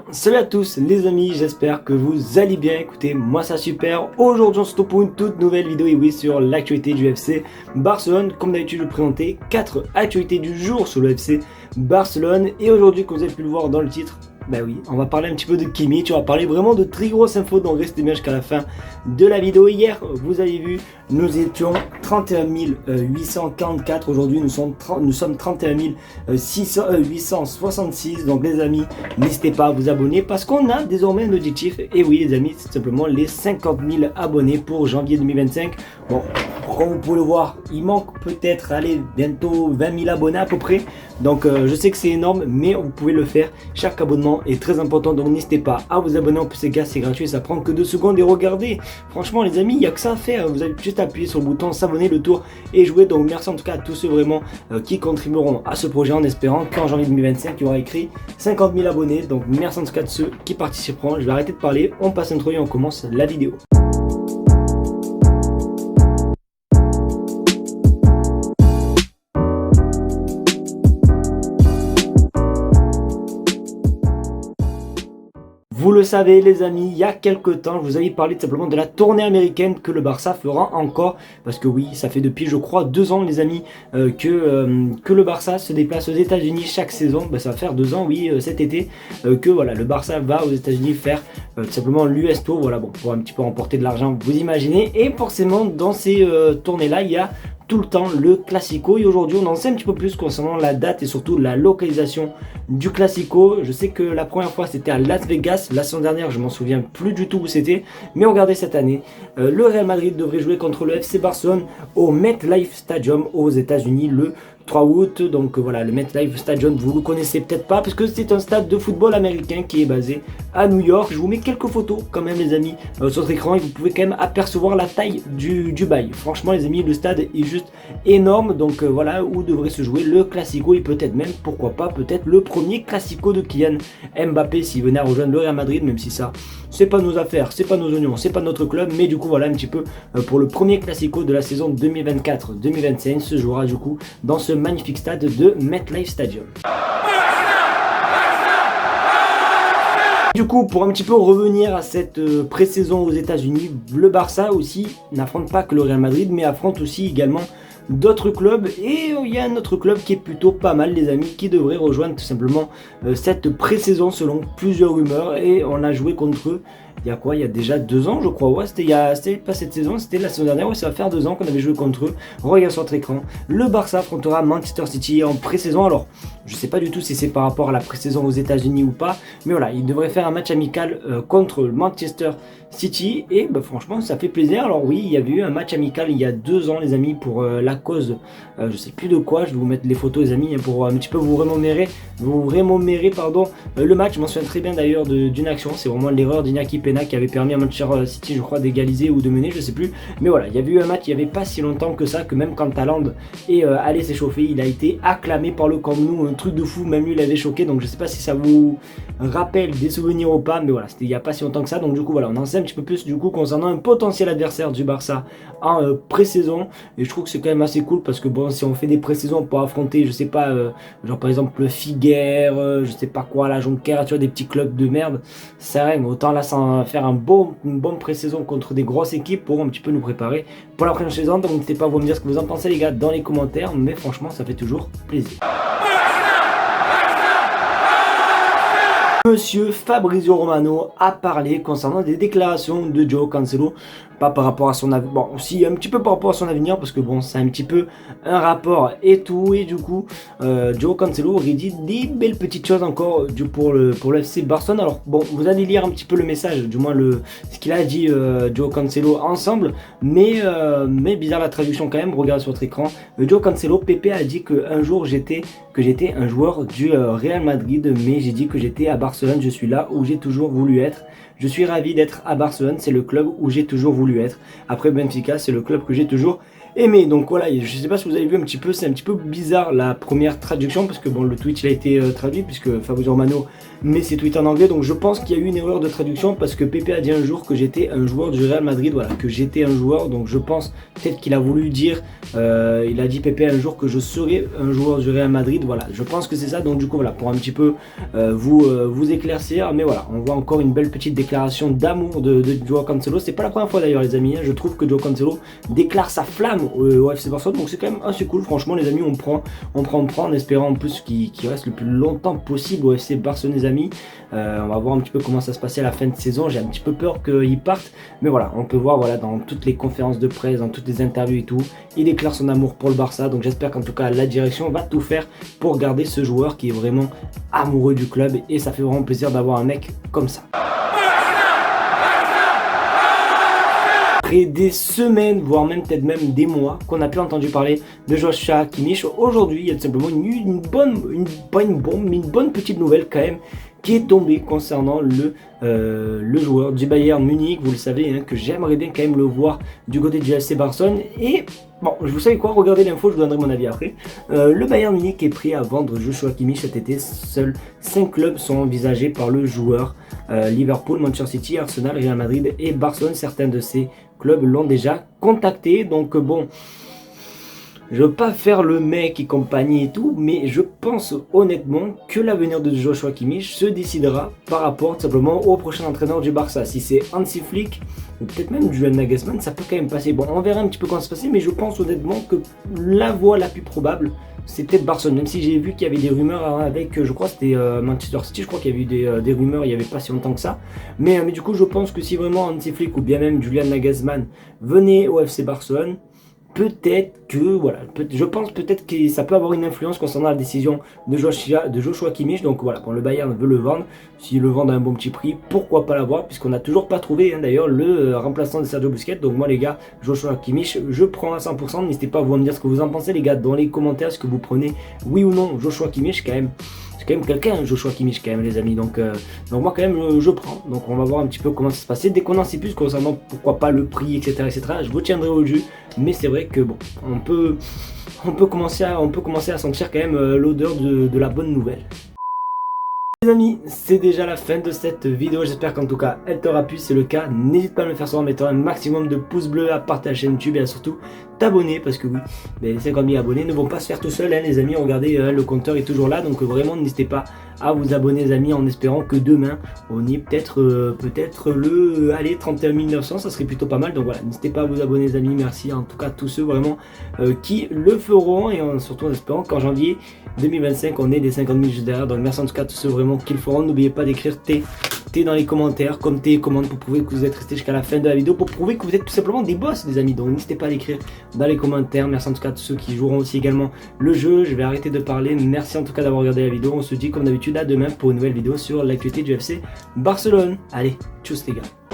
Salut à tous les amis, j'espère que vous allez bien. Écoutez, moi ça super. Aujourd'hui on se retrouve pour une toute nouvelle vidéo et oui sur l'actualité du FC Barcelone. Comme d'habitude je vais présenter 4 actualités du jour sur le FC Barcelone. Et aujourd'hui, comme vous avez pu le voir dans le titre, bah oui, on va parler un petit peu de Kimmich, on va parler vraiment de très grosses infos, donc restez bien jusqu'à la fin de la vidéo. Hier, vous avez vu, nous étions 31 844, aujourd'hui nous sommes 31 866, donc les amis, n'hésitez pas à vous abonner parce qu'on a désormais un objectif, et oui les amis, c'est simplement les 50 000 abonnés pour janvier 2025. Bon, comme vous pouvez le voir, il manque peut-être, allez, bientôt 20 000 abonnés à peu près, donc je sais que c'est énorme, mais vous pouvez le faire, chaque abonnement est très important, donc n'hésitez pas à vous abonner. En plus les gars, c'est gratuit, ça prend que 2 secondes et regardez, franchement les amis, il n'y a que ça à faire, vous avez juste appuyer sur le bouton s'abonner, le tour et jouer. Donc merci en tout cas à tous ceux vraiment qui contribueront à ce projet, en espérant qu'en janvier 2025 il y aura écrit 50 000 abonnés. Donc merci en tout cas de ceux qui participeront. Je vais arrêter de parler, on passe l'intro et on commence la vidéo. Vous le savez les amis, il y a quelques temps, je vous avais parlé simplement de la tournée américaine que le Barça fera encore. Parce que oui, ça fait depuis je crois 2 ans les amis que le Barça se déplace aux États-Unis chaque saison. Ça va faire 2 ans, oui, cet été, que voilà, le Barça va aux États-Unis faire tout simplement l'US Tour. Voilà, bon, pour un petit peu remporter de l'argent, vous imaginez. Et forcément, dans ces tournées-là, il y a tout le temps le Classico, et aujourd'hui on en sait un petit peu plus concernant la date et surtout la localisation du Classico. Je sais que la première fois c'était à Las Vegas, la saison dernière je m'en souviens plus du tout où c'était, mais regardez cette année, le Real Madrid devrait jouer contre le FC Barcelone au MetLife Stadium aux États-Unis le 3 août. Donc voilà, le MetLife Stadium, vous le connaissez peut-être pas parce que c'est un stade de football américain qui est basé à New York. Je vous mets quelques photos quand même les amis sur votre écran et vous pouvez quand même apercevoir la taille du bail. Franchement les amis, le stade est juste énorme. Donc voilà où devrait se jouer le Classico et peut-être même, pourquoi pas, peut-être le premier Classico de Kylian Mbappé s'il venait à rejoindre le Real Madrid, même si ça c'est pas nos affaires, c'est pas nos oignons, c'est pas notre club, mais du coup voilà un petit peu pour le premier Classico de la saison 2024-2025 se jouera du coup dans ce magnifique stade de MetLife Stadium. Du coup, pour un petit peu revenir à cette pré-saison aux États-Unis, le Barça aussi n'affronte pas que le Real Madrid, mais affronte aussi également d'autres clubs, et il y a un autre club qui est plutôt pas mal les amis, qui devrait rejoindre tout simplement cette pré-saison selon plusieurs rumeurs, et on a joué contre eux il y a quoi, il y a déjà 2 ans je crois, ouais, c'était pas cette saison, c'était la saison dernière, ouais, ça va faire 2 ans qu'on avait joué contre eux. Regarde sur votre écran, le Barça affrontera Manchester City en pré-saison. Alors je sais pas du tout si c'est par rapport à la pré-saison aux États-Unis ou pas, mais voilà, il devrait faire un match amical contre Manchester City, et franchement ça fait plaisir. Alors oui, il y avait eu un match amical il y a 2 ans les amis pour la cause, je sais plus de quoi, je vais vous mettre les photos les amis pour un petit peu vous remémorer le match. Je m'en souviens très bien d'ailleurs d'une action, c'est vraiment l'erreur d'Iñaki Peña qui avait permis à Manchester City je crois d'égaliser ou de mener, je sais plus, mais voilà, il y avait eu un match il n'y avait pas si longtemps que ça, que même quand Haaland est allé s'échauffer, il a été acclamé par le Camp Nou, un truc de fou, même lui il avait choqué. Donc je sais pas si ça vous rappelle des souvenirs ou pas, mais voilà, c'était il n'y a pas si longtemps que ça. Donc du coup voilà, on en sait un petit peu plus du coup concernant un potentiel adversaire du Barça en pré-saison, et je trouve que c'est quand même assez cool parce que bon, si on fait des pré-saisons pour affronter, je sais pas, genre par exemple le Figueres, je sais pas quoi, la Jonquera, tu vois, des petits clubs de merde, ça rien, autant là sans faire une bonne pré-saison contre des grosses équipes pour un petit peu nous préparer pour la prochaine saison. Donc n'hésitez pas à vous me dire ce que vous en pensez les gars dans les commentaires, mais franchement ça fait toujours plaisir. Monsieur Fabrizio Romano a parlé concernant des déclarations de Joao Cancelo, pas par rapport à son avenir, bon aussi un petit peu par rapport à son avenir parce que bon c'est un petit peu un rapport et tout, et du coup Joao Cancelo aurait dit des belles petites choses encore pour le FC Barcelone. Alors bon, vous allez lire un petit peu le message, du moins ce qu'il a dit Joao Cancelo ensemble, mais bizarre la traduction quand même. Regardez sur votre écran, Joao Cancelo, Pepe a dit que un jour j'étais un joueur du Real Madrid, mais j'ai dit que j'étais à Barcelone, je suis là où j'ai toujours voulu être. Je suis ravi d'être à Barcelone, c'est le club où j'ai toujours voulu être. Après Benfica, c'est le club que j'ai toujours aimé. Donc voilà, je sais pas si vous avez vu un petit peu, c'est un petit peu bizarre la première traduction parce que bon, le tweet il a été traduit puisque Fabrizio Romano mais c'est tweeté en anglais, donc je pense qu'il y a eu une erreur de traduction parce que Pepe a dit un jour que j'étais un joueur du Real Madrid, voilà, que j'étais un joueur, donc je pense peut-être qu'il a voulu dire, il a dit Pepe un jour que je serais un joueur du Real Madrid, voilà, je pense que c'est ça, donc du coup voilà, pour un petit peu vous éclaircir, mais voilà, on voit encore une belle petite déclaration d'amour de Joao Cancelo, c'est pas la première fois d'ailleurs les amis, hein, je trouve que Joao Cancelo déclare sa flamme au FC Barcelone, donc c'est quand même assez cool, franchement les amis, on prend en espérant en plus qu'il reste le plus longtemps possible au FC Barcelone les amis. On va voir un petit peu comment ça se passait à la fin de saison, j'ai un petit peu peur qu'il parte, mais voilà, on peut voir voilà, dans toutes les conférences de presse, dans toutes les interviews et tout, il déclare son amour pour le Barça, donc j'espère qu'en tout cas la direction va tout faire pour garder ce joueur qui est vraiment amoureux du club, et ça fait vraiment plaisir d'avoir un mec comme ça. Après des semaines, voire même peut-être même des mois, qu'on n'a plus entendu parler de Joshua Kimmich, aujourd'hui il y a tout simplement une bonne petite nouvelle quand même qui est tombée concernant le joueur du Bayern Munich. Vous le savez hein, que j'aimerais bien quand même le voir du côté du FC Barcelone. Et bon, vous savez quoi, regardez l'info, je vous donnerai mon avis après. Le Bayern Munich est prêt à vendre Joshua Kimmich cet été. Seuls 5 clubs sont envisagés par le joueur. Liverpool, Manchester City, Arsenal, Real Madrid et Barcelone. Certains de ces clubs l'ont déjà contacté. Donc bon, je veux pas faire le mec et compagnie et tout, mais je pense honnêtement que l'avenir de Joshua Kimmich se décidera par rapport tout simplement au prochain entraîneur du Barça. Si c'est Hansi Flick ou peut-être même Julian Nagelsmann, ça peut quand même passer. Bon, on verra un petit peu comment ça se passer, mais je pense honnêtement que la voie la plus probable, c'est peut-être Barcelone. Même si j'ai vu qu'il y avait des rumeurs avec, je crois c'était Manchester City, je crois qu'il y avait eu des rumeurs il n'y avait pas si longtemps que ça. Mais du coup, je pense que si vraiment Hansi Flick ou bien même Julian Nagelsmann venait au FC Barcelone, peut-être que, voilà, je pense peut-être que ça peut avoir une influence concernant la décision de Joshua Kimmich. Donc voilà, quand le Bayern veut le vendre, s'il le vend à un bon petit prix, pourquoi pas l'avoir, puisqu'on n'a toujours pas trouvé hein, d'ailleurs le remplaçant de Sergio Busquets. Donc moi les gars, Joshua Kimmich, je prends à 100%. N'hésitez pas à vous me dire ce que vous en pensez les gars dans les commentaires, est-ce que vous prenez oui ou non Joshua Kimmich quand même. C'est quand même quelqu'un, Joshua Kimmich quand même les amis, donc moi quand même je prends, donc on va voir un petit peu comment ça se passe, dès qu'on en sait plus concernant pourquoi pas le prix etc, je vous tiendrai au jus, mais c'est vrai que bon, on peut commencer à sentir quand même l'odeur de la bonne nouvelle. Les amis, c'est déjà la fin de cette vidéo, j'espère qu'en tout cas elle t'aura plu, si c'est le cas, n'hésite pas à me le faire savoir en mettant un maximum de pouces bleus, à partager la chaîne YouTube et surtout t'abonner, parce que oui, les 50 000 abonnés ne vont pas se faire tout seuls hein, les amis, regardez le compteur est toujours là, donc vraiment n'hésitez pas à vous abonner les amis, en espérant que demain on y ait peut-être le 31 900, ça serait plutôt pas mal, donc voilà, n'hésitez pas à vous abonner les amis, merci en tout cas à tous ceux vraiment qui le feront, et surtout en espérant qu'en janvier 2025 on ait des 50 000 juste derrière, donc merci en tout cas à tous ceux vraiment qui le feront, n'oubliez pas d'écrire T dans les commentaires, comme télécommande pour prouver que vous êtes resté jusqu'à la fin de la vidéo, pour prouver que vous êtes tout simplement des boss les amis, donc n'hésitez pas à l'écrire dans les commentaires. Merci en tout cas à tous ceux qui joueront aussi également le jeu, je vais arrêter de parler, merci en tout cas d'avoir regardé la vidéo, on se dit comme d'habitude à demain pour une nouvelle vidéo sur l'actualité du FC Barcelone. Allez, tchuss les gars.